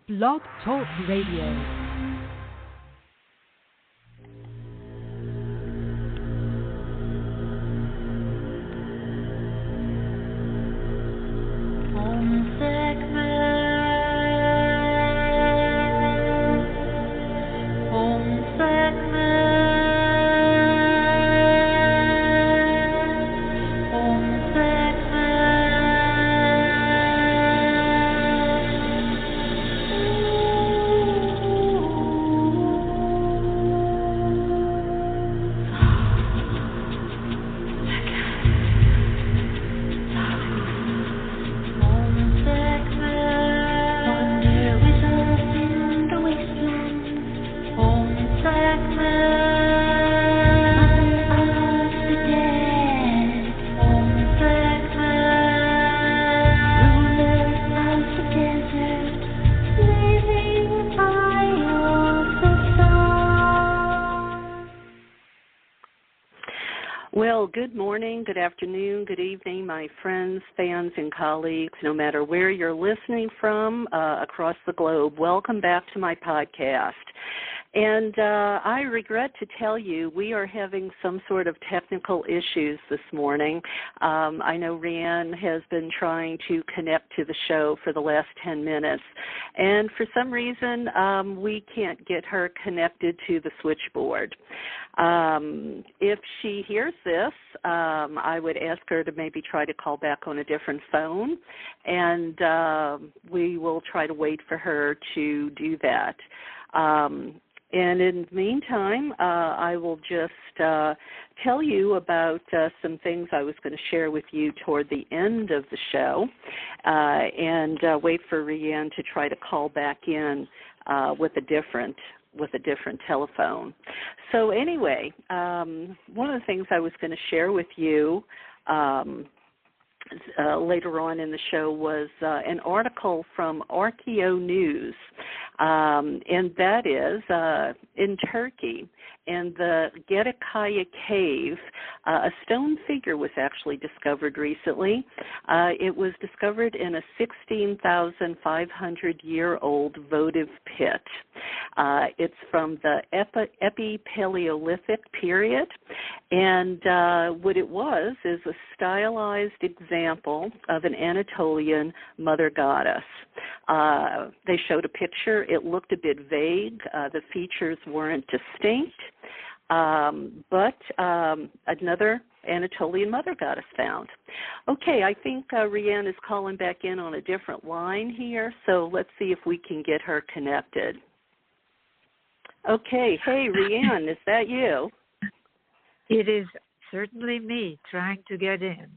Blog Talk Radio. Good morning, good afternoon, good evening, my friends, fans, and colleagues, no matter where you're listening from across the globe. Welcome back to my podcast. And I regret to tell you we are having some sort of technical issues this morning. I know Riane has been trying to connect to the show for the last 10 minutes, and for some reason we can't get her connected to the switchboard. If she hears this, I would ask her to maybe try to call back on a different phone, and we will try to wait for her to do that. And in the meantime, I will just tell you about some things I was going to share with you toward the end of the show, and wait for Riane to try to call back in with a different telephone. So anyway, one of the things I was going to share with you later on in the show was an article from Archival News, and that is in Turkey. In the Gedikaya Cave, a stone figure was actually discovered recently. It was discovered in a 16,500-year-old votive pit. It's from the Epi-Paleolithic period, and what it was is a stylized example of an Anatolian mother goddess. They showed a picture. It looked a bit vague. The features weren't distinct. But another Anatolian mother goddess found. Okay, I think Riane is calling back in on a different line here, so let's see if we can get her connected. Okay, hey Riane, is that you? It is certainly me trying to get in.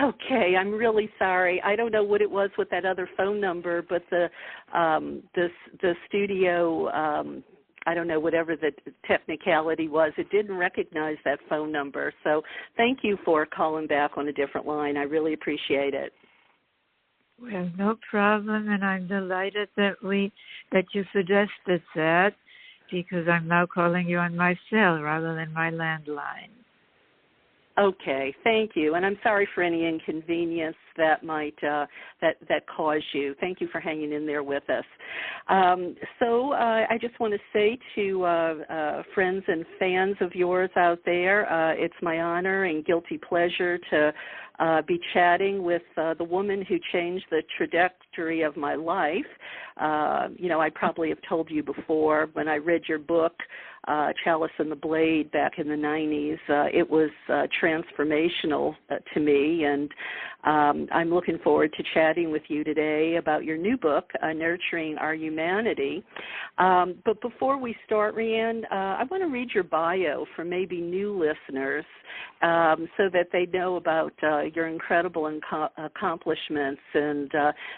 Okay, I'm really sorry. I don't know what it was with that other phone number, but the studio, I don't know, whatever the technicality was, it didn't recognize that phone number. So thank you for calling back on a different line. I really appreciate it. Well, no problem, and I'm delighted that you suggested that, because I'm now calling you on my cell rather than my landline. Okay, thank you, and I'm sorry for any inconvenience that might that caused you. Thank you for hanging in there with us. So I just want to say to friends and fans of yours out there, it's my honor and guilty pleasure to be chatting with the woman who changed the trajectory of my life. I probably have told you before, when I read your book, Chalice and the Blade, back in the 90s, it was transformational to me, and I'm looking forward to chatting with you today about your new book, Nurturing Our Humanity. But before we start, Riane, I want to read your bio for maybe new listeners so that they know about your incredible accomplishments, and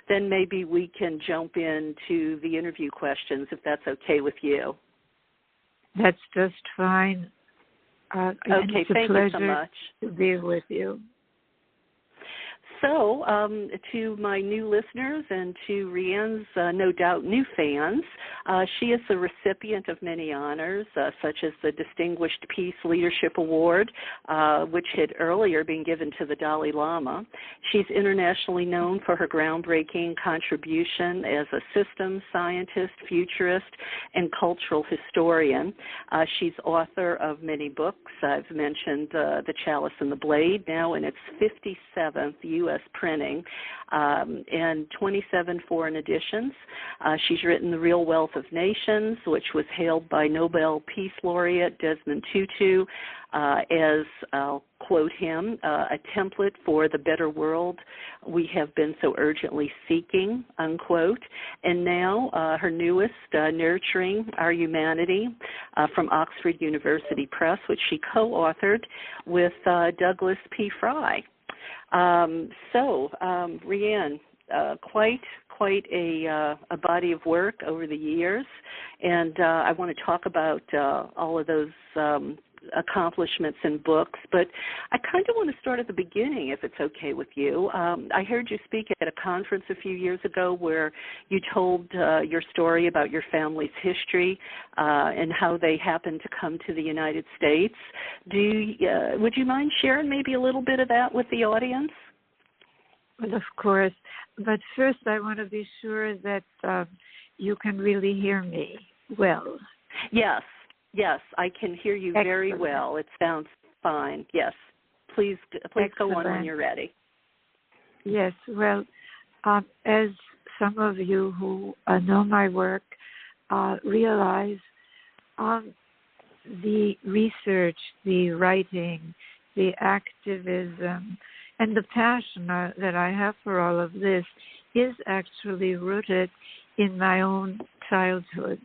then maybe we can jump into the interview questions if that's okay with you. That's just fine. Okay, thank you so much. To be with you. So, to my new listeners and to Riane's no doubt new fans, she is the recipient of many honors, such as the Distinguished Peace Leadership Award, which had earlier been given to the Dalai Lama. She's internationally known for her groundbreaking contribution as a systems scientist, futurist, and cultural historian. She's author of many books. I've mentioned The Chalice and the Blade, now in its 57th U.S. printing, and 27 foreign editions. She's written The Real Wealth of Nations, which was hailed by Nobel Peace Laureate Desmond Tutu as, I'll quote him, a template for the better world we have been so urgently seeking, unquote. And now her newest, Nurturing Our Humanity, from Oxford University Press, which she co-authored with Douglas P. Fry. Riane, quite a body of work over the years, and I want to talk about all of those accomplishments in books, but I kind of want to start at the beginning, if it's okay with you. I heard you speak at a conference a few years ago where you told your story about your family's history and how they happened to come to the United States. Would you mind sharing maybe a little bit of that with the audience? Well, of course. But first, I want to be sure that you can really hear me well. Yes, I can hear you Excellent. very well. It sounds fine. Yes. Please go on when you're ready. Yes. Well, as some of you who know my work realize, the research, the writing, the activism, and the passion that I have for all of this is actually rooted in my own childhood.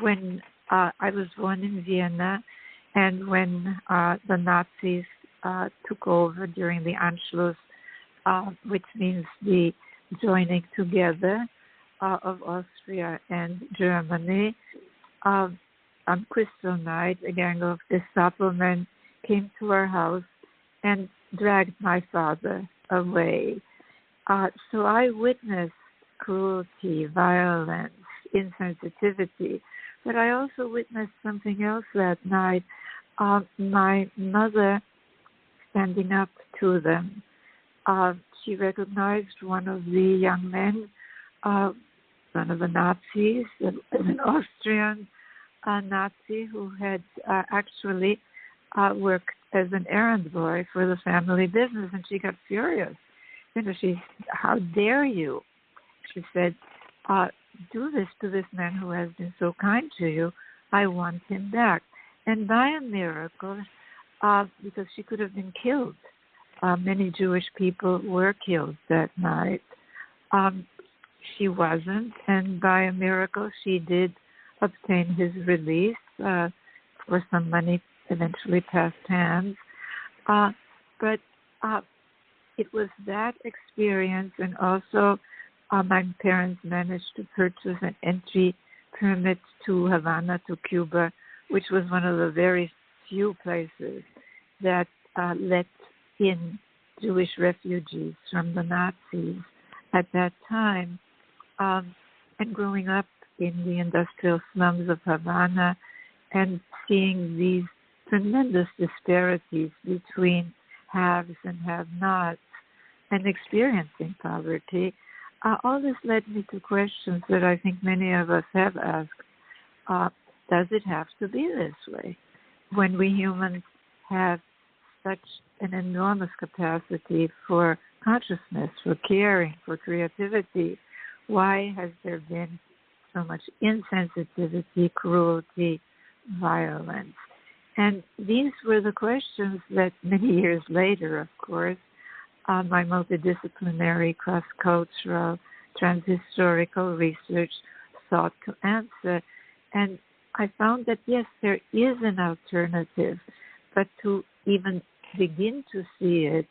When I was born in Vienna, and when the Nazis took over during the Anschluss, which means the joining together of Austria and Germany, on Crystal Night, a gang of Gestapo men came to our house and dragged my father away. So I witnessed cruelty, violence, insensitivity, but I also witnessed something else that night. My mother standing up to them. She recognized one of the young men, one of the Nazis, an Austrian Nazi who had actually worked as an errand boy for the family business, and she got furious. How dare you? She said, do this to this man who has been so kind to you. I want him back. And by a miracle, because she could have been killed, many Jewish people were killed that night. She wasn't, and by a miracle, she did obtain his release for some money eventually passed hands. But it was that experience, and also my parents managed to purchase an entry permit to Havana, to Cuba, which was one of the very few places that let in Jewish refugees from the Nazis at that time. And growing up in the industrial slums of Havana and seeing these tremendous disparities between haves and have-nots and experiencing poverty, all this led me to questions that I think many of us have asked. Does it have to be this way? When we humans have such an enormous capacity for consciousness, for caring, for creativity, why has there been so much insensitivity, cruelty, violence? And these were the questions that many years later, of course, my multidisciplinary, cross-cultural, transhistorical research sought to answer. And I found that, yes, there is an alternative, but to even begin to see it,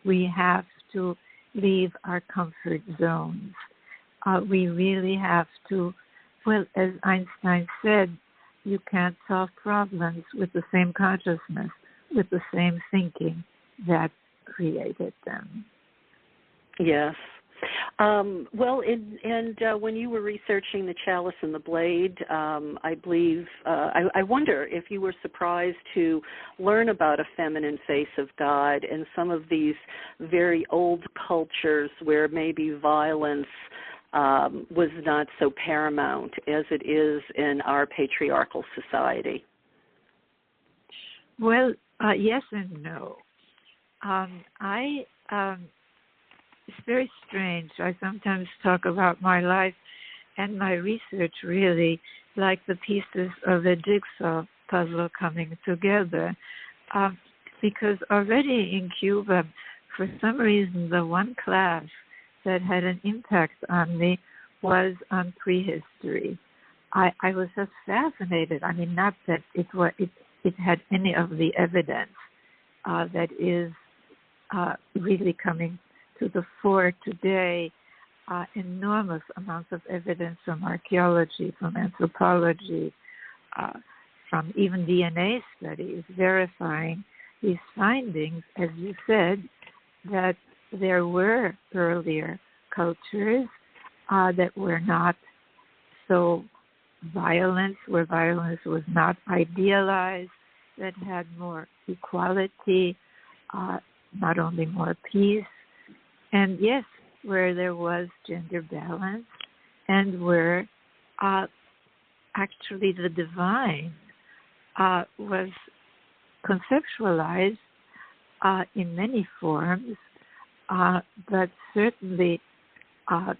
we have to leave our comfort zones. We really have to, well, as Einstein said, you can't solve problems with the same consciousness, with the same thinking that created them. Yes. Well, when you were researching the Chalice and the Blade, I believe, I wonder if you were surprised to learn about a feminine face of God in some of these very old cultures where maybe violence was not so paramount as it is in our patriarchal society. Well, yes and no. It's very strange. I sometimes talk about my life and my research really like the pieces of a jigsaw puzzle coming together. Because already in Cuba, for some reason, the one class that had an impact on me was on prehistory. I was just fascinated. I mean, not that it had any of the evidence that is really coming to the fore today, enormous amounts of evidence from archaeology, from anthropology, from even DNA studies verifying these findings, as you said, that there were earlier cultures that were not so violent, where violence was not idealized, that had more equality, not only more peace, and yes, where there was gender balance, and where actually the divine was conceptualized in many forms, but certainly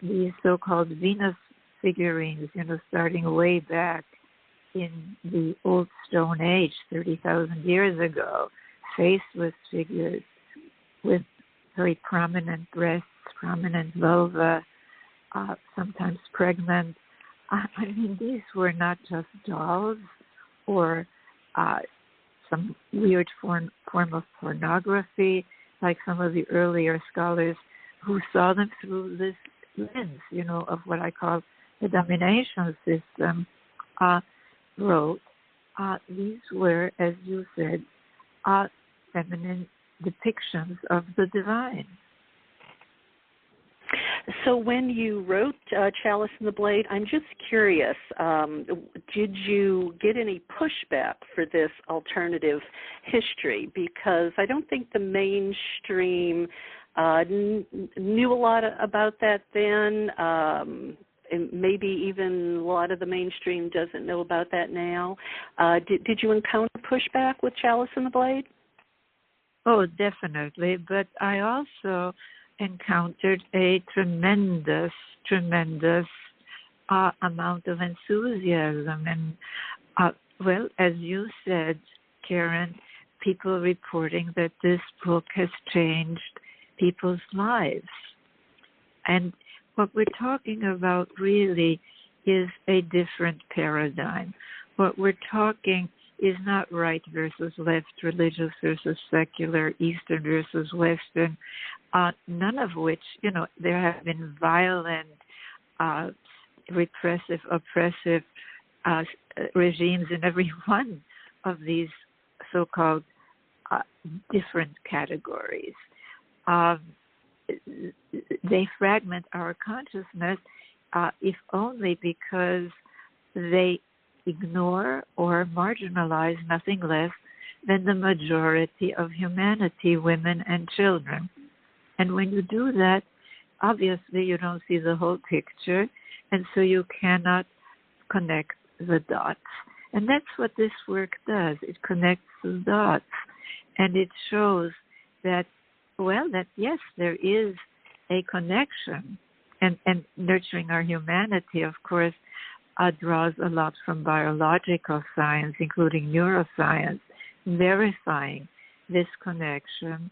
these so-called Venus figurines, starting way back in the old Stone Age, 30,000 years ago, faceless figures with very prominent breasts, prominent vulva, sometimes pregnant. I mean, these were not just dolls or some weird form of pornography, like some of the earlier scholars who saw them through this lens, of what I call the domination system, wrote. These were, as you said, feminine depictions of the divine. So when you wrote Chalice and the Blade, I'm just curious, did you get any pushback for this alternative history? Because I don't think the mainstream knew a lot about that then, and maybe even a lot of the mainstream doesn't know about that now. Did you encounter pushback with Chalice and the Blade? Oh, definitely. But I also encountered a tremendous amount of enthusiasm. And, well, as you said, Karen, people reporting that this book has changed people's lives. And what we're talking about really is a different paradigm. What we're talking is not right versus left, religious versus secular, Eastern versus Western, none of which, there have been violent, repressive, oppressive regimes in every one of these so-called different categories. They fragment our consciousness, if only because they ignore or marginalize nothing less than the majority of humanity, women and children. And when you do that, obviously you don't see the whole picture, and so you cannot connect the dots. And that's what this work does. It connects the dots, and it shows that, yes, there is a connection. And nurturing our humanity, of course, draws a lot from biological science, including neuroscience, verifying this connection,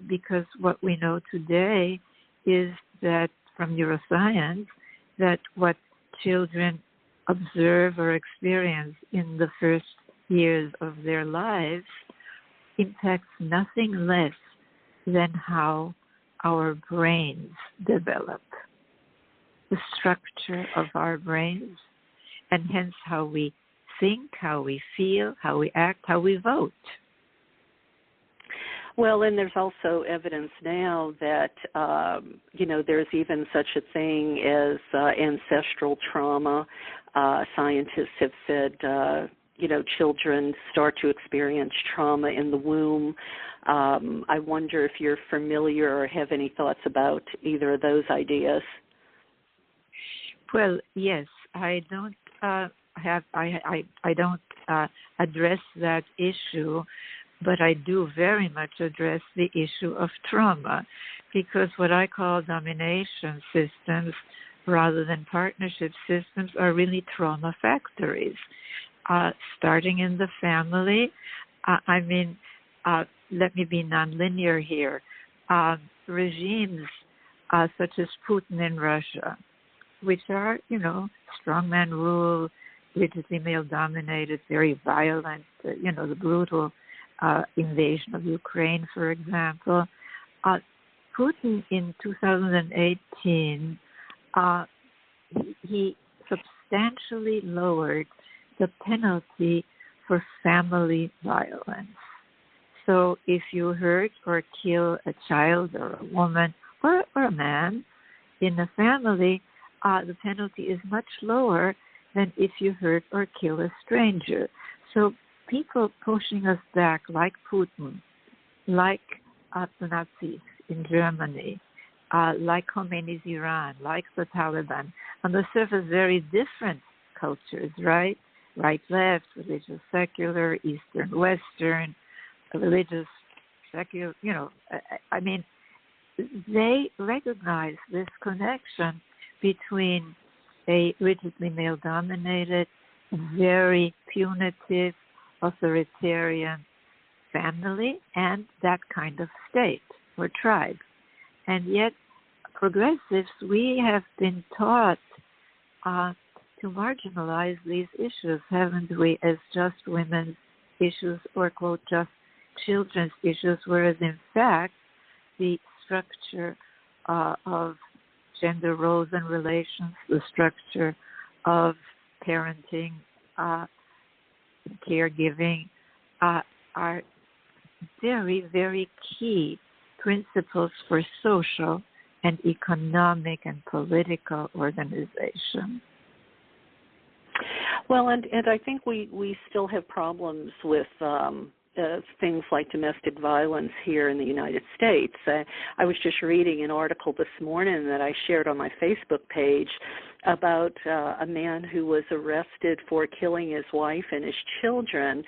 because what we know today is that from neuroscience, that what children observe or experience in the first years of their lives impacts nothing less than how our brains develop, the structure of our brains, and hence how we think, how we feel, how we act, how we vote. Well, and there's also evidence now that, there's even such a thing as ancestral trauma. Scientists have said, children start to experience trauma in the womb. I wonder if you're familiar or have any thoughts about either of those ideas. Well, yes, I don't I don't address that issue, but I do very much address the issue of trauma, because what I call domination systems rather than partnership systems are really trauma factories, starting in the family. Let me be nonlinear here. Regimes such as Putin in Russia, which are, strongman rule, rigidly male-dominated, very violent, the brutal invasion of Ukraine, for example. Putin in 2018, he substantially lowered the penalty for family violence. So if you hurt or kill a child or a woman or a man in a family, the penalty is much lower than if you hurt or kill a stranger. So people pushing us back, like Putin, like the Nazis in Germany, like Khomeini's Iran, like the Taliban, on the surface very different cultures, right? Right, left, religious, secular, Eastern, Western, religious, secular, they recognize this connection between a rigidly male-dominated, very punitive, authoritarian family and that kind of state or tribe. And yet, progressives, we have been taught to marginalize these issues, haven't we, as just women's issues or, quote, just children's issues, whereas in fact, the structure of gender roles and relations, the structure of parenting, caregiving, are very, very key principles for social and economic and political organization. Well, and I think we still have problems with things like domestic violence here in the United States. I was just reading an article this morning that I shared on my Facebook page about a man who was arrested for killing his wife and his children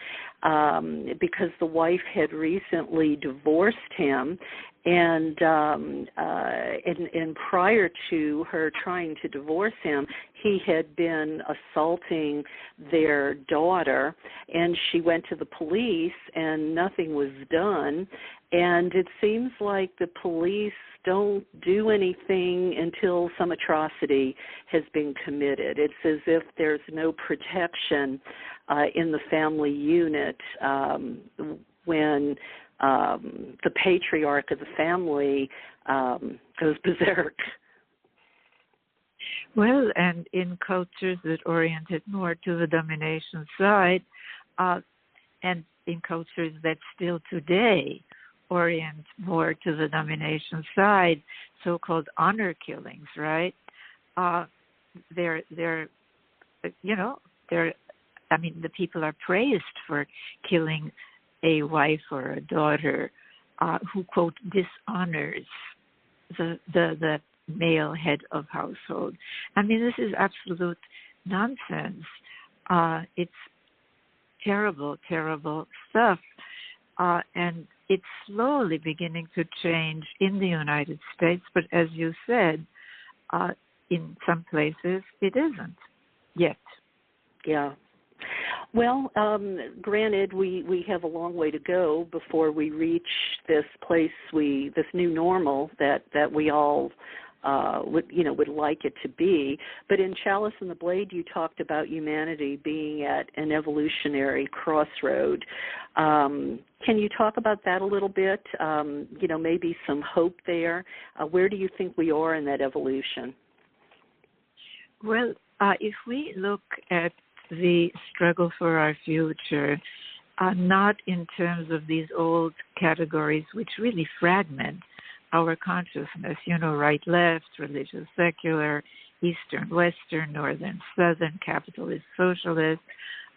because the wife had recently divorced him, and prior to her trying to divorce him, he had been assaulting their daughter, and she went to the police and nothing was done. And it seems like the police don't do anything until some atrocity has been committed. It's as if there's no protection in the family unit when the patriarch of the family goes berserk. Well, and in cultures that oriented more to the domination side, and in cultures that still today orient more to the domination side, so-called honor killings, right? The people are praised for killing a wife or a daughter who, quote, dishonors the male head of household. I mean, this is absolute nonsense. It's terrible, terrible stuff. And it's slowly beginning to change in the United States, but as you said, in some places it isn't yet. Yeah. Well, granted, we have a long way to go before we reach this place, this new normal that we all would like it to be. But in Chalice and the Blade, you talked about humanity being at an evolutionary crossroad. Can you talk about that a little bit? Maybe some hope there. Where do you think we are in that evolution? Well, if we look at the struggle for our future not in terms of these old categories which really fragment our consciousness, right, left, religious, secular, Eastern, Western, Northern, Southern, capitalist, socialist.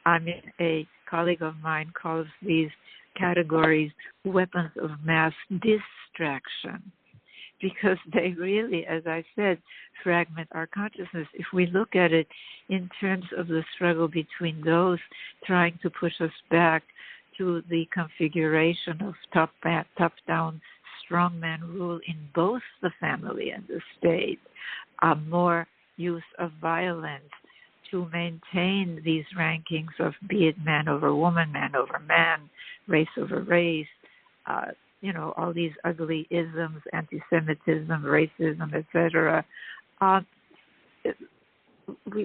A colleague of mine calls these categories weapons of mass distraction, because they really, as I said, fragment our consciousness. If we look at it in terms of the struggle between those trying to push us back to the configuration of top-down strongman rule in both the family and the state, more use of violence to maintain these rankings of be it man over woman, man over man, race over race, all these ugly isms, anti-Semitism, racism, etc.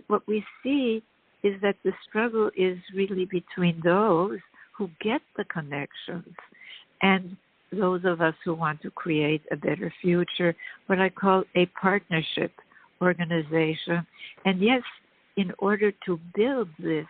What we see is that the struggle is really between those who get the connections and those of us who want to create a better future, what I call a partnership organization. And yes, in order to build this,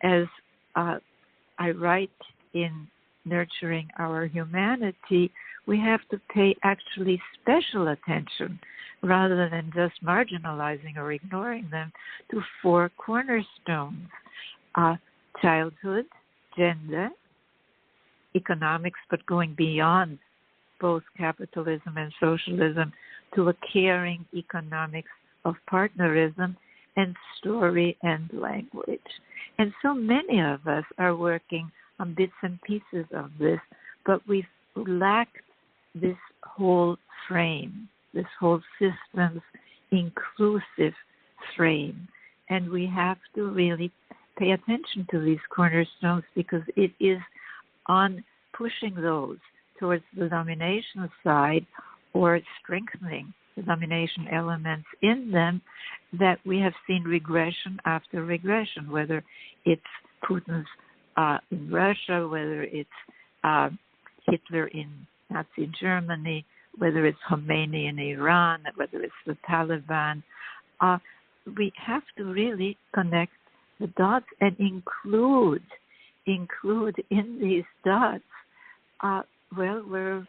as I write in Nurturing Our Humanity, we have to pay actually special attention rather than just marginalizing or ignoring them to 4 cornerstones: childhood, gender, economics, but going beyond both capitalism and socialism to a caring economics of partnerism, and story and language. And so many of us are working on bits and pieces of this, but we lack this whole frame, this whole systems inclusive frame. And we have to really pay attention to these cornerstones, because it is on pushing those towards the domination side or strengthening the domination elements in them that we have seen regression after regression, whether it's Putin's in Russia, whether it's Hitler in Nazi Germany, whether it's Khomeini in Iran, whether it's the Taliban. We have to really connect the dots and include in these dots, where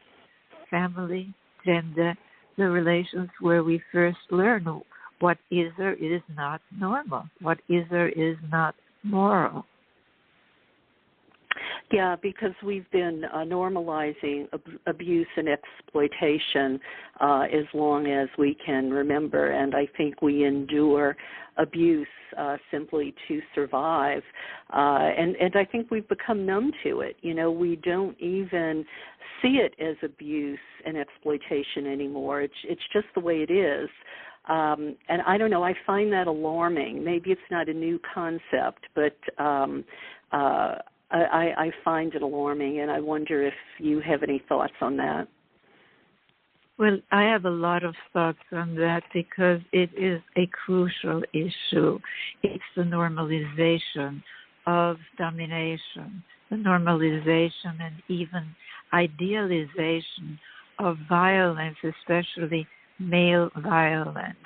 family, gender, the relations where we first learn what is or is not normal, what is or is not moral. Yeah, because we've been normalizing abuse and exploitation as long as we can remember, and I think we endure abuse simply to survive, and I think we've become numb to it. We don't even see it as abuse and exploitation anymore. It's just the way it is. And I don't know, I find that alarming. Maybe it's not a new concept, but I find it alarming, and I wonder if you have any thoughts on that. Well, I have a lot of thoughts on that because it is a crucial issue. It's the normalization of domination, the normalization and even idealization of violence, especially male violence.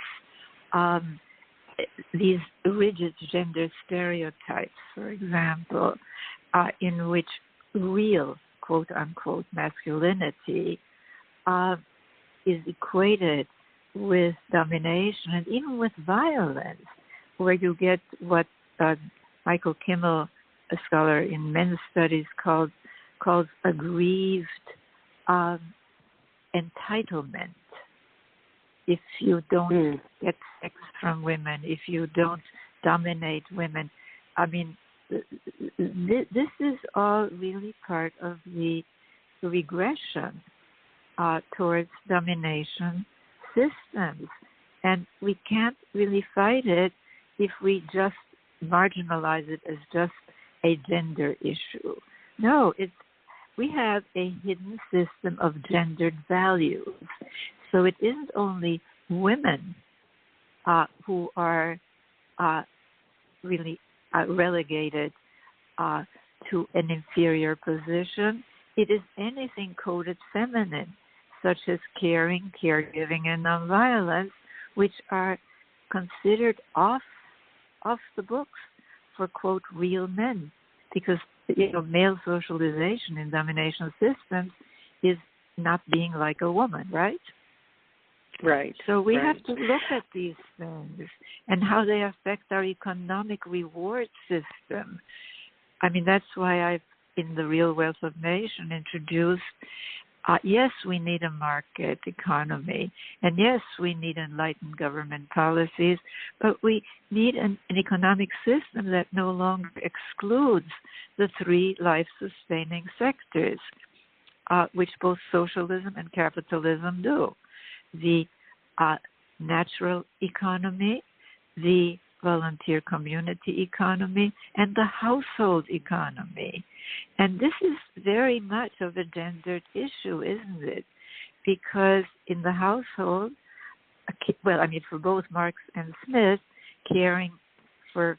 These rigid gender stereotypes, for example, in which real, quote-unquote, masculinity is equated with domination and even with violence, where you get what Michael Kimmel, a scholar in men's studies, calls aggrieved entitlement. If you don't get sex from women, if you don't dominate women, I mean, this is all really part of the regression towards domination systems. And we can't really fight it if we just marginalize it as just a gender issue. No, we have a hidden system of gendered values. So it isn't only women who are really relegated to an inferior position. It is anything coded feminine, such as caring, caregiving, and nonviolence, which are considered off the books for, quote, real men, because male socialization in domination systems is not being like a woman, right? Right. So we right. have to look at these things and how they affect our economic reward system. I mean, that's why I've, in The Real Wealth of Nation, introduced, yes, we need a market economy, and yes, we need enlightened government policies, but we need an economic system that no longer excludes the three life-sustaining sectors, which both socialism and capitalism do. The natural economy, the volunteer community economy, and the household economy. And this is very much of a gendered issue, isn't it? Because in the household, for both Marx and Smith, caring for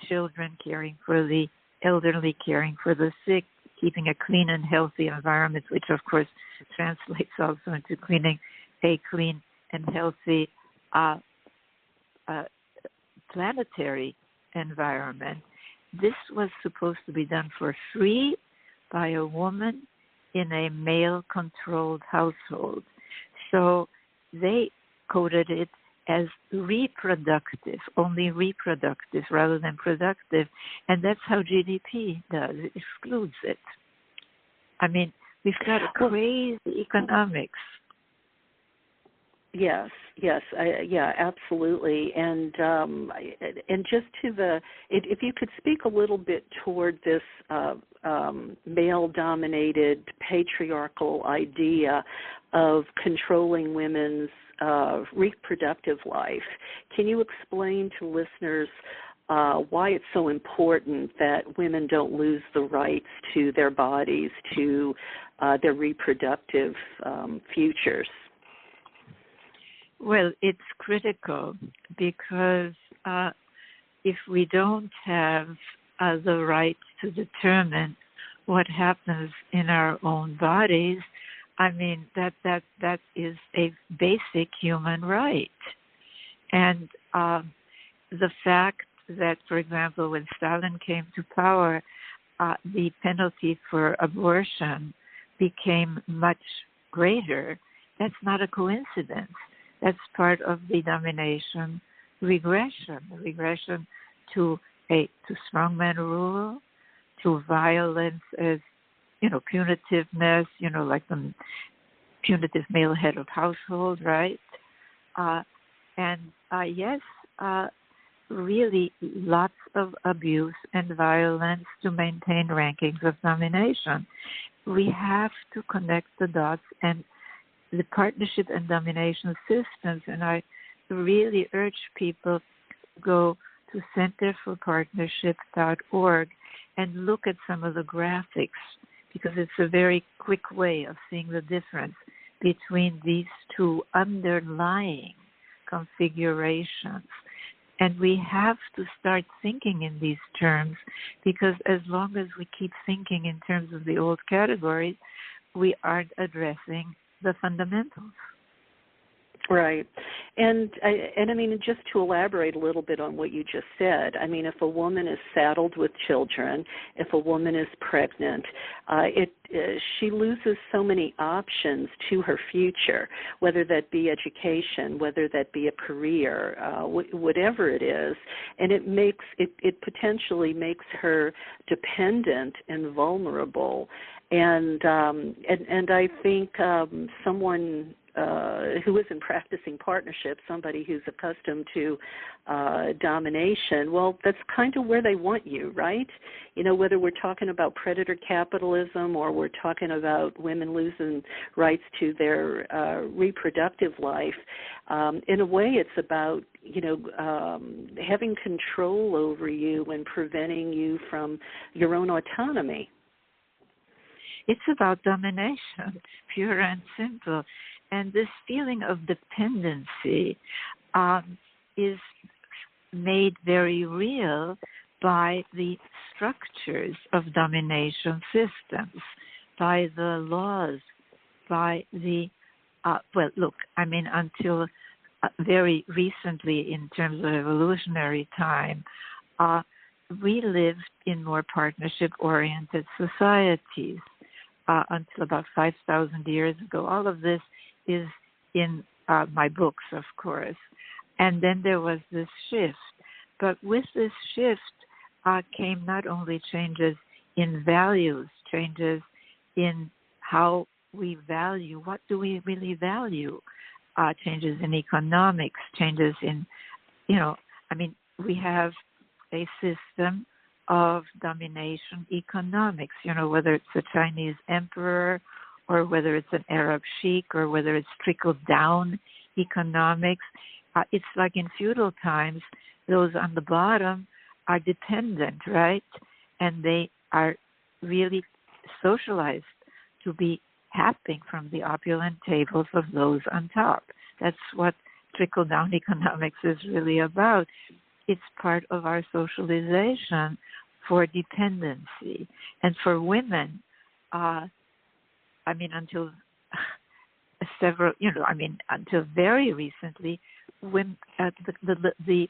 children, caring for the elderly, caring for the sick, keeping a clean and healthy environment, which of course translates also into keeping a clean and healthy planetary environment. This was supposed to be done for free by a woman in a male-controlled household. So they coded it as reproductive, only reproductive rather than productive, and that's how GDP does. It excludes it. I mean, we've got a crazy economics. Yes, yeah, absolutely, and just to if you could speak a little bit toward this male-dominated patriarchal idea of controlling women's reproductive life. Can you explain to listeners why it's so important that women don't lose the rights to their bodies, to their reproductive futures? Well, it's critical because if we don't have the right to determine what happens in our own bodies, I mean, that is a basic human right. And the fact that, for example, when Stalin came to power, the penalty for abortion became much greater, that's not a coincidence. That's part of the domination regression to strongman rule, to violence as, punitiveness, like the punitive male head of household, right? Really lots of abuse and violence to maintain rankings of domination. We have to connect the dots, and the partnership and domination systems, and I really urge people to go to centerforpartnership.org and look at some of the graphics, because it's a very quick way of seeing the difference between these two underlying configurations. And we have to start thinking in these terms, because as long as we keep thinking in terms of the old categories, we aren't addressing the fundamentals. Right. And I mean, just to elaborate a little bit on what you just said, I mean, if a woman is saddled with children, if a woman is pregnant, she loses so many options to her future, whether that be education, whether that be a career, whatever it is, and it potentially makes her dependent and vulnerable. And I think someone who isn't practicing partnership, somebody who's accustomed to domination, well, that's kind of where they want you, right? Whether we're talking about predator capitalism or we're talking about women losing rights to their reproductive life, in a way it's about, having control over you and preventing you from your own autonomy. It's about domination, pure and simple. And this feeling of dependency is made very real by the structures of domination systems, by the laws, by the, until very recently in terms of evolutionary time, we lived in more partnership-oriented societies until about 5,000 years ago. All of this is in my books, of course. And then there was this shift. But with this shift came not only changes in values, changes in how we value, what do we really value, changes in economics, changes in, we have a system of domination economics, whether it's a Chinese emperor or whether it's an Arab sheik or whether it's trickle-down economics. It's like in feudal times, those on the bottom are dependent, right? And they are really socialized to be tapping from the opulent tables of those on top. That's what trickle-down economics is really about. It's part of our socialization for dependency. And for women, until until very recently, when the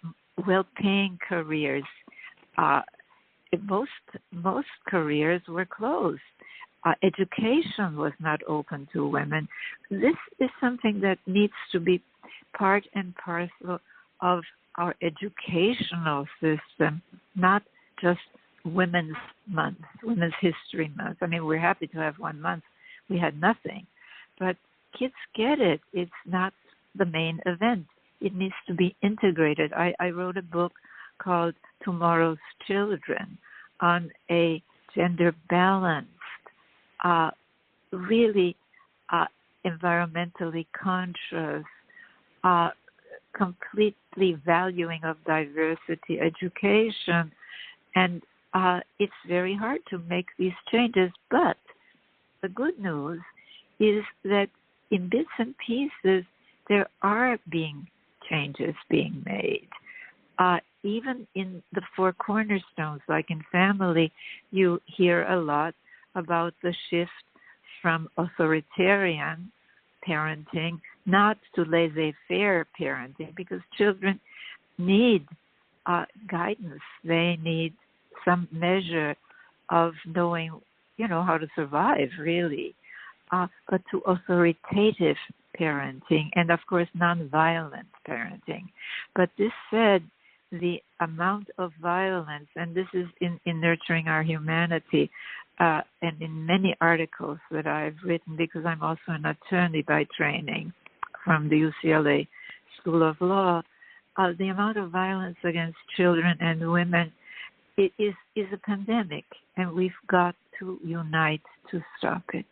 well-paying careers, most careers were closed. Education was not open to women. This is something that needs to be part and parcel of our educational system, not just Women's Month, Women's History Month. We're happy to have 1 month. We had nothing. But kids get it. It's not the main event. It needs to be integrated. I wrote a book called Tomorrow's Children on a gender-balanced, really environmentally conscious, completely valuing of diversity education. And it's very hard to make these changes. But the good news is that in bits and pieces, there are changes being made. Even in the four cornerstones, like in family, you hear a lot about the shift from authoritarian parenting, not to laissez-faire parenting, because children need guidance. They need some measure of knowing, how to survive, really. But to authoritative parenting and, of course, nonviolent parenting. But this said, the amount of violence, and this is in Nurturing Our Humanity, and in many articles that I've written, because I'm also an attorney by training from the UCLA School of Law, the amount of violence against children and women is a pandemic, and we've got to unite to stop it.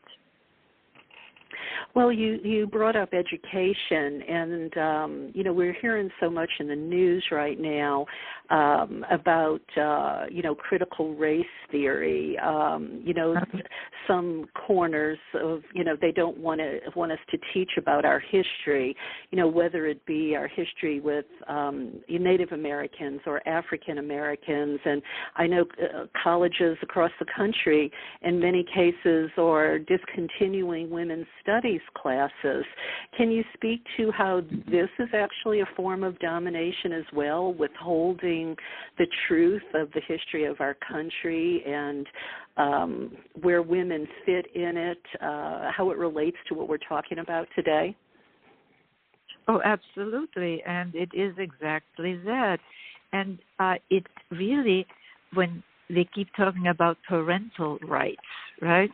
Well, you brought up education, and we're hearing so much in the news right now about critical race theory. Some corners of they don't want us to teach about our history. Whether it be our history with Native Americans or African Americans, and I know colleges across the country in many cases are discontinuing women's studies classes. Can you speak to how this is actually a form of domination as well, withholding the truth of the history of our country and where women fit in it, how it relates to what we're talking about today? Oh, absolutely, and it is exactly that. And it really, when they keep talking about parental rights, right?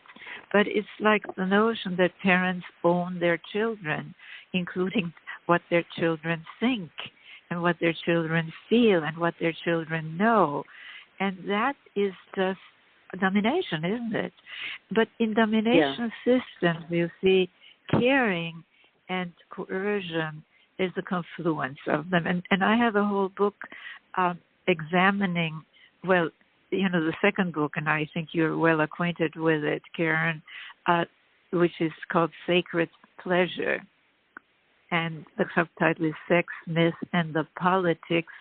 But it's like the notion that parents own their children, including what their children think and what their children feel and what their children know. And that is just domination, isn't it? But in domination systems, you see caring and coercion is the confluence of them. And I have a whole book examining, the second book, and I think you're well acquainted with it, Karen, which is called Sacred Pleasure. And the subtitle is Sex, Myth, and the Politics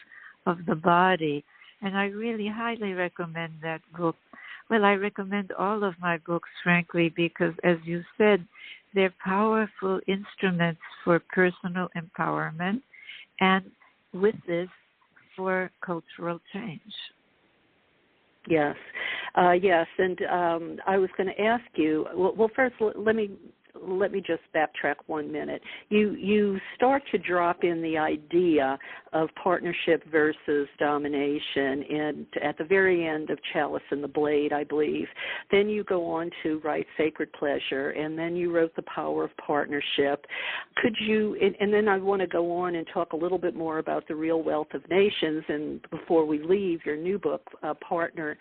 of the Body. And I really highly recommend that book. Well, I recommend all of my books, frankly, because, as you said, they're powerful instruments for personal empowerment and, with this, for cultural change. Yes, yes, and I was going to ask you. Well, first, let me just backtrack 1 minute. You start to drop in the idea of partnership versus domination, and at the very end of Chalice and the Blade, I believe. Then you go on to write Sacred Pleasure, and then you wrote The Power of Partnership. Could you? And then I want to go on and talk a little bit more about The Real Wealth of Nations. And before we leave, your new book, Partnerism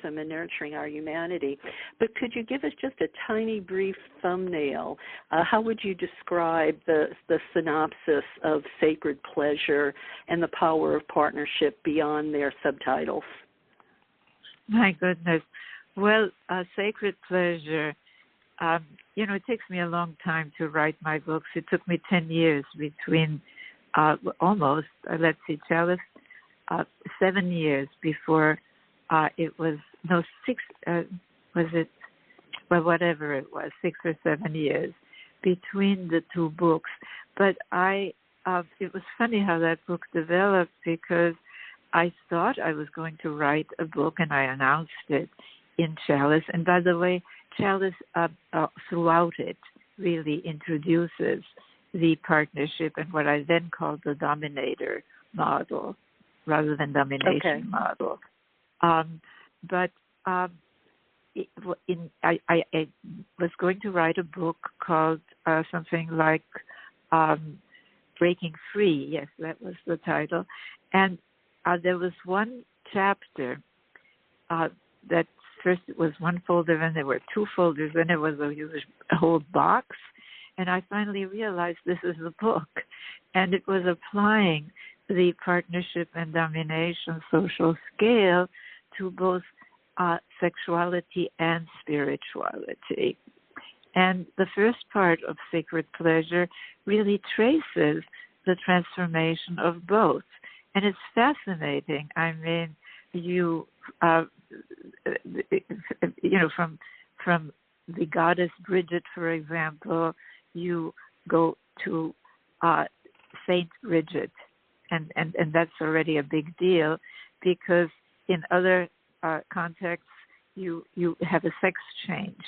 and Nurturing Our Humanity. But could you give us just a tiny brief thumbnail? How would you describe the synopsis of Sacred Pleasure and The Power of Partnership beyond their subtitles? My goodness. Well, Sacred Pleasure, it takes me a long time to write my books. It took me 10 years between almost, Chalice, 7 years before it was, no, 6, was it? Well, whatever it was, 6 or 7 years between the two books. But it was funny how that book developed, because I thought I was going to write a book, and I announced it in Chalice. And by the way, Chalice throughout it really introduces the partnership and what I then called the dominator model rather than domination model. I was going to write a book called something like Breaking Free. Yes, that was the title. And there was one chapter that first it was one folder, and there were two folders, then there was a whole box. And I finally realized this is the book. And it was applying the partnership and domination social scale to both sexuality and spirituality. And the first part of Sacred Pleasure really traces the transformation of both. And it's fascinating. I mean, from the goddess Bridget, for example, you go to Saint Bridget, and that's already a big deal, because in other contexts you have a sex change,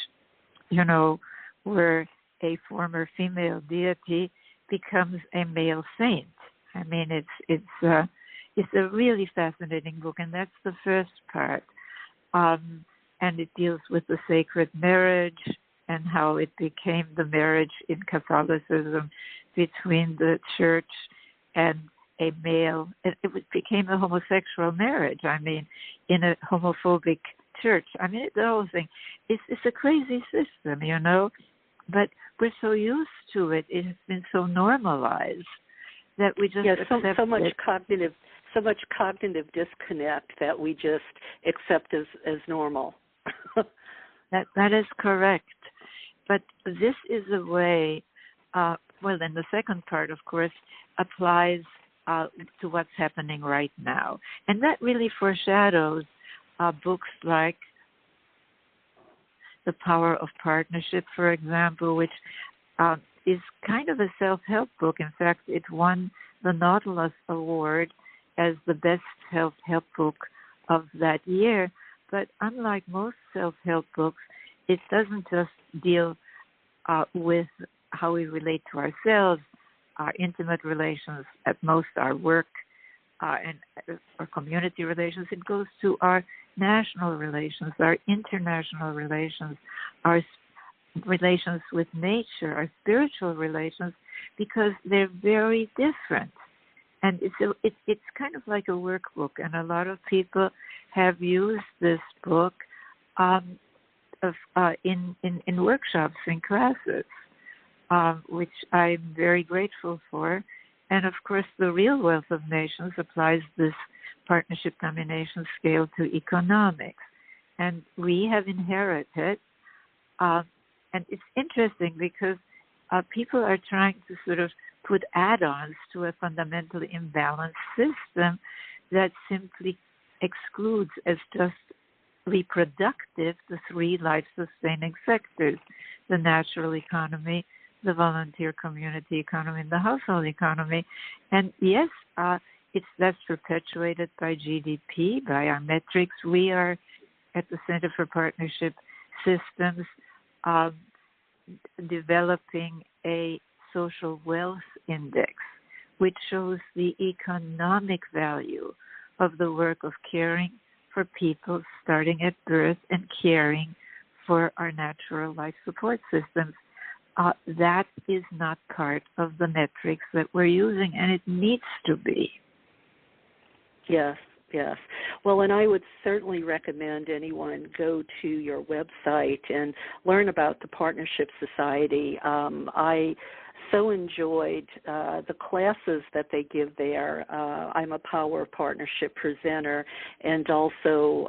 where a former female deity becomes a male saint. I mean, it's a really fascinating book, and that's the first part. And it deals with the sacred marriage and how it became the marriage in Catholicism between the church and a male. It became a homosexual marriage, I mean, in a homophobic church. I mean, the whole thing. It's a crazy system, but we're so used to it. It has been so normalized that we just accept so much it. cognitive disconnect that we just accept as normal. That is correct. But this is a way, then the second part, of course, applies to what's happening right now. And that really foreshadows books like The Power of Partnership, for example, which is kind of a self-help book. In fact, it won the Nautilus Award as the best self-help book of that year. But unlike most self-help books, it doesn't just deal with how we relate to ourselves, our intimate relations, at most our work, and our community relations. It goes to our national relations, our international relations, our relations with nature, our spiritual relations, because they're very different. And it's kind of like a workbook, and a lot of people have used this book in workshops, in classes, which I'm very grateful for. And of course, The Real Wealth of Nations applies this partnership domination scale to economics. And we have inherited, and it's interesting because people are trying to sort of put add-ons to a fundamentally imbalanced system that simply excludes as just reproductive the three life-sustaining sectors: the natural economy, the volunteer community economy, and the household economy. And yes, that's perpetuated by GDP, by our metrics. We are at the Center for Partnership Systems developing a social wealth index, which shows the economic value of the work of caring for people starting at birth and caring for our natural life support systems. That is not part of the metrics that we're using, and it needs to be. Yes, yes. Well, and I would certainly recommend anyone go to your website and learn about the Partnership Society. I so enjoyed the classes that they give there. I'm a Power of Partnership presenter, and also,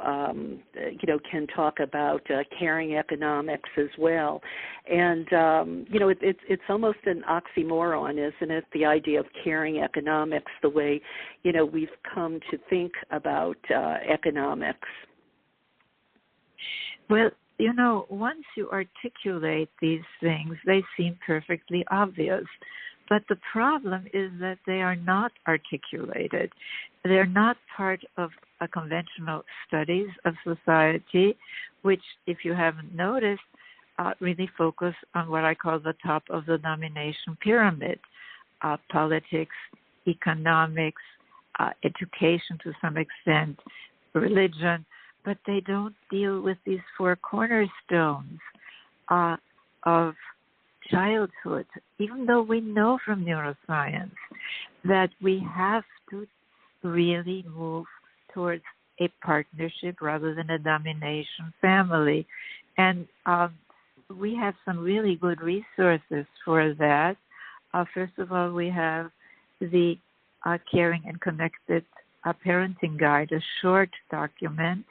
can talk about caring economics as well. And it's almost an oxymoron, isn't it? The idea of caring economics, the way we've come to think about economics. Well, once you articulate these things, they seem perfectly obvious. But the problem is that they are not articulated. They're not part of a conventional studies of society, which, if you haven't noticed, really focus on what I call the top of the domination pyramid: politics, economics, education to some extent, religion. But they don't deal with these four cornerstones of childhood, even though we know from neuroscience that we have to really move towards a partnership rather than a domination family. And we have some really good resources for that. First of all, we have the Caring and Connected Parenting Guide, a short document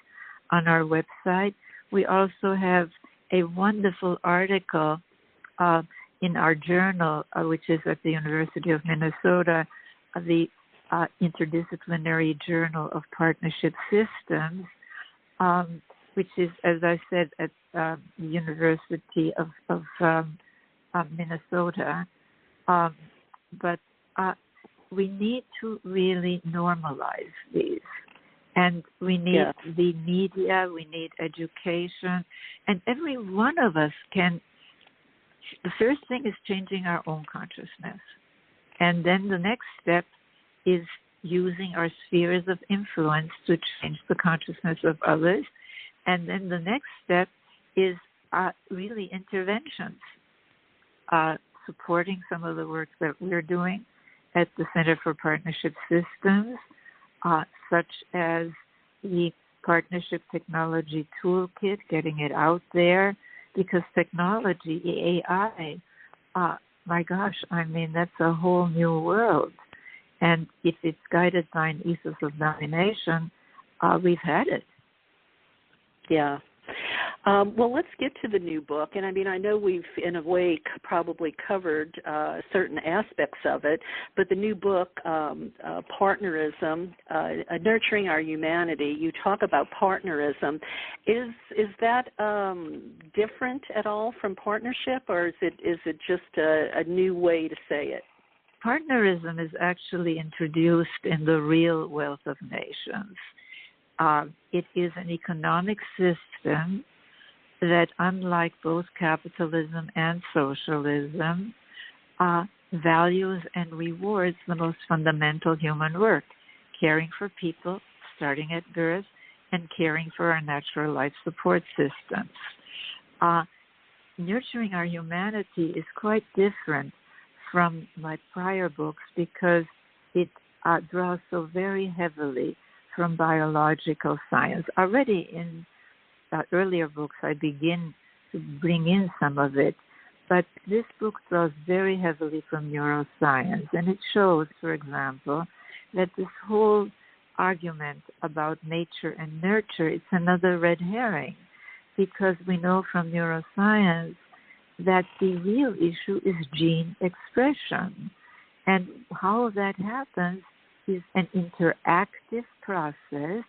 on our website. We also have a wonderful article in our journal, which is at the University of Minnesota, the Interdisciplinary Journal of Partnership Systems, which is, as I said, at the University of Minnesota. But we need to really normalize these. And we need the media, we need education, and every one of us can. The first thing is changing our own consciousness. And then the next step is using our spheres of influence to change the consciousness of others. And then the next step is really interventions, supporting some of the work that we're doing at the Center for Partnership Systems, such as the Partnership Technology Toolkit, getting it out there, because technology, AI, my gosh, I mean, that's a whole new world. And if it's guided by an ethos of domination, we've had it. Yeah. Well, let's get to the new book. And, I know we've, in a way, probably covered certain aspects of it, but the new book, Partnerism, Nurturing Our Humanity, you talk about partnerism. Is that different at all from partnership, or is it just a new way to say it? Partnerism is actually introduced in the Real Wealth of Nations. It is an economic system that, unlike both capitalism and socialism, values and rewards the most fundamental human work: caring for people starting at birth and caring for our natural life support systems. Nurturing Our Humanity is quite different from my prior books because it draws so very heavily from biological science. Already in earlier books, I begin to bring in some of it, but this book draws very heavily from neuroscience, and it shows, for example, that this whole argument about nature and nurture, it's another red herring, because we know from neuroscience that the real issue is gene expression, and how that happens is an interactive process,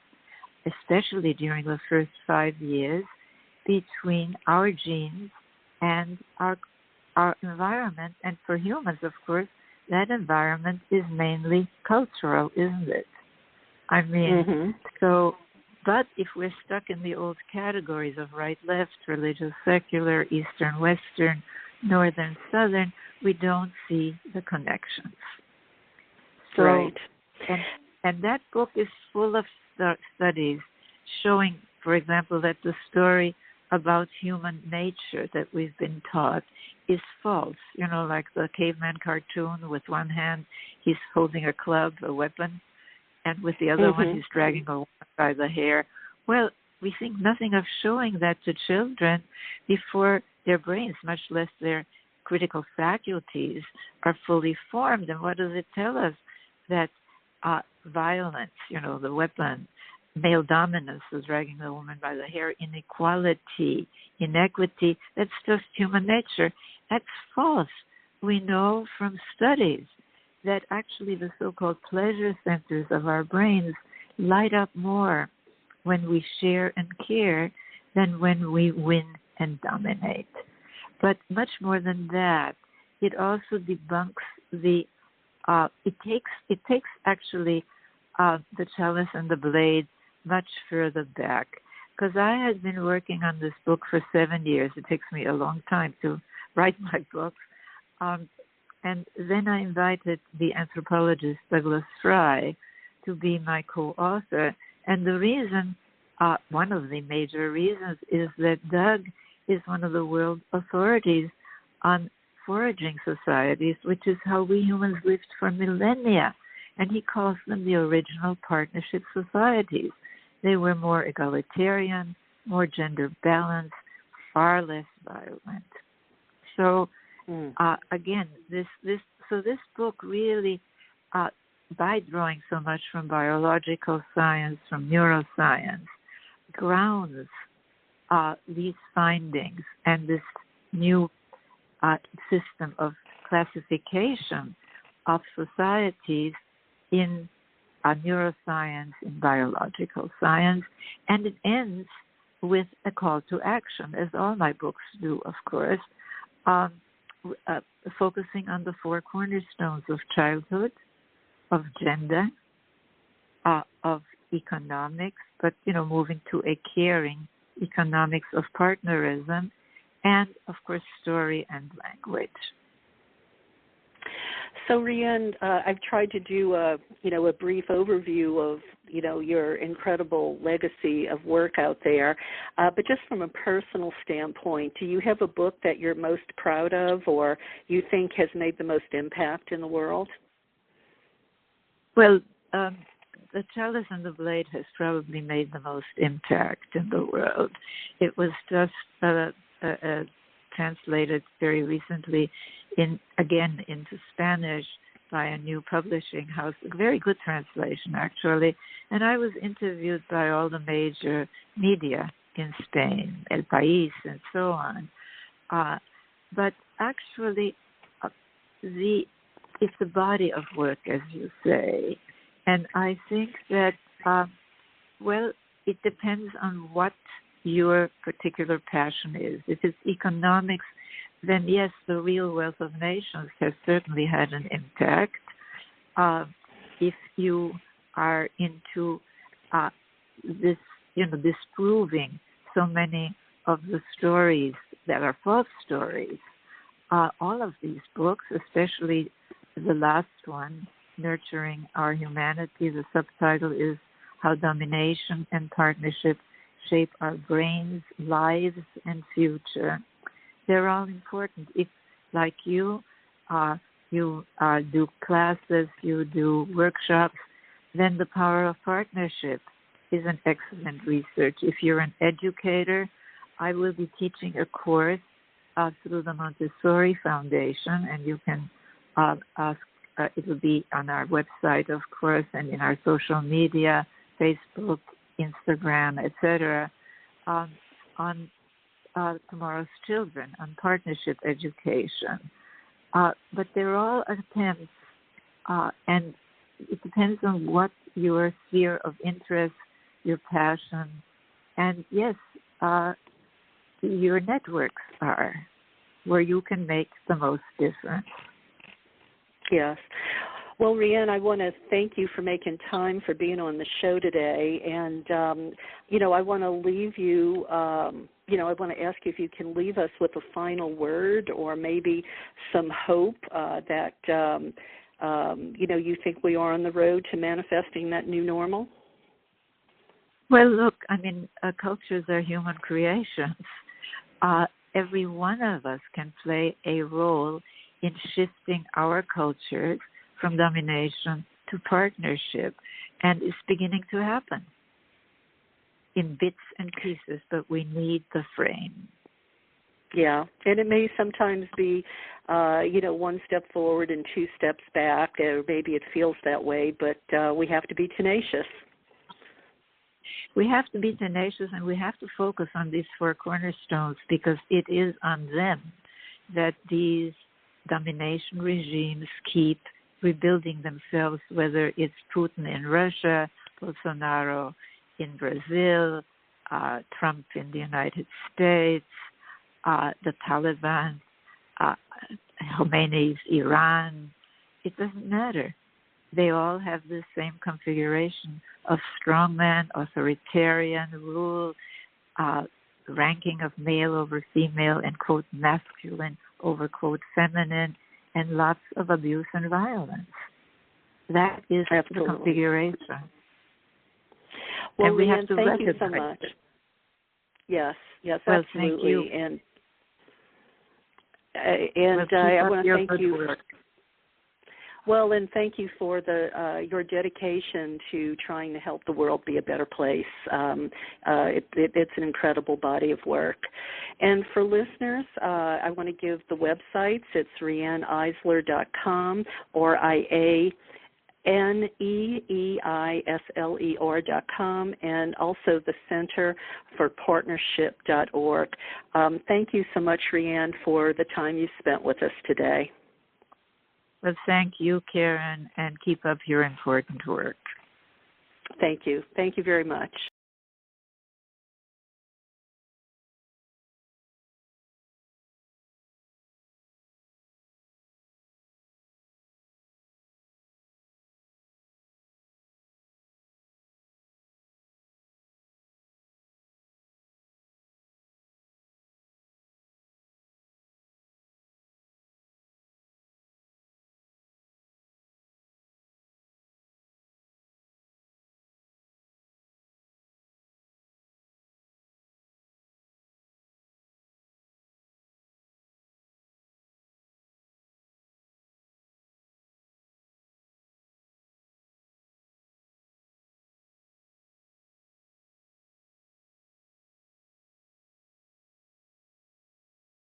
especially during the first 5 years, between our genes and our environment. And for humans, of course, that environment is mainly cultural, isn't it? I mean, so, but if we're stuck in the old categories of right, left, religious, secular, Eastern, Western, Northern, Southern, we don't see the connections. So, right. And that book is full of studies showing, for example, that the story about human nature that we've been taught is false. You know, like the caveman cartoon, with one hand he's holding a club, a weapon, and with the other one he's dragging a woman by the hair. Well, we think nothing of showing that to children before their brains, much less their critical faculties, are fully formed. And what does it tell us? That violence, you know, the weapon, male dominance, the dragging the woman by the hair, inequality, inequity, that's just human nature. That's false. We know from studies that actually the so-called pleasure centers of our brains light up more when we share and care than when we win and dominate. But much more than that, it also debunks the it takes actually the Chalice and the Blade much further back, because I had been working on this book for 7 years. It takes me a long time to write my books. And then I invited the anthropologist Douglas Fry to be my co-author. And the reason, one of the major reasons, is that Doug is one of the world authorities on foraging societies, which is how we humans lived for millennia. And he calls them the original partnership societies. They were more egalitarian, more gender balanced, far less violent. So again, this book really, by drawing so much from biological science, from neuroscience, grounds these findings and this new system of classification of societies in neuroscience, in biological science, and it ends with a call to action, as all my books do, of course, focusing on the four cornerstones of childhood, of gender, of economics, but, you know, moving to a caring economics of partnerism, and, of course, story and language. So, Riane, I've tried to do a brief overview of, your incredible legacy of work out there. But just from a personal standpoint, do you have a book that you're most proud of or you think has made the most impact in the world? Well, The Chalice and the Blade has probably made the most impact in the world. It was just translated very recently into Spanish by a new publishing house, a very good translation actually, and I was interviewed by all the major media in Spain, El País and so on. But actually it's a body of work, as you say, and I think that, it depends on what your particular passion is. If it's economics, then yes, the real wealth of nations has certainly had an impact. If you are into disproving so many of the stories that are false stories, all of these books, especially the last one, Nurturing Our Humanity, the subtitle is How Domination and Partnership Shape Our Brains, Lives, and Future. They're all important. If, like you do classes, you do workshops, then the power of partnership is an excellent research. If you're an educator, I will be teaching a course through the Montessori Foundation, and you can ask. It will be on our website, of course, and in our social media, Facebook, Instagram, etc., on tomorrow's children, on partnership education. But they're all attempts, and it depends on what your sphere of interest, your passion, and yes, your networks are, where you can make the most difference. Yes. Well, Riane, I want to thank you for making time for being on the show today. And, I want to leave you, I want to ask you if you can leave us with a final word or maybe some hope that, you think we are on the road to manifesting that new normal. Well, look, cultures are human creations. Every one of us can play a role in shifting our cultures from domination to partnership, and it's beginning to happen in bits and pieces, but we need the frame. Yeah, and it may sometimes be, one step forward and two steps back, or maybe it feels that way, but we have to be tenacious. We have to be tenacious, and we have to focus on these four cornerstones, because it is on them that these domination regimes keep rebuilding themselves, whether it's Putin in Russia, Bolsonaro in Brazil, Trump in the United States, the Taliban, Khomeini's Iran. It doesn't matter. They all have the same configuration of strongman, authoritarian rule, ranking of male over female and, quote, masculine over, quote, feminine, and lots of abuse and violence. That is Absolutely. the configuration. Well, and we Riane, have to thank you so recognize much. it. Yes, well, absolutely. Thank you. And I want to thank you. Work. Well, and thank you for your dedication to trying to help the world be a better place. It's an incredible body of work. And for listeners, I want to give the websites. It's RianeEisler.com or IANEEISLER.com, and also the Center for Partnership.org. Thank you so much, Riane, for the time you spent with us today. Well, thank you, Karen, and keep up your important work. Thank you. Thank you very much.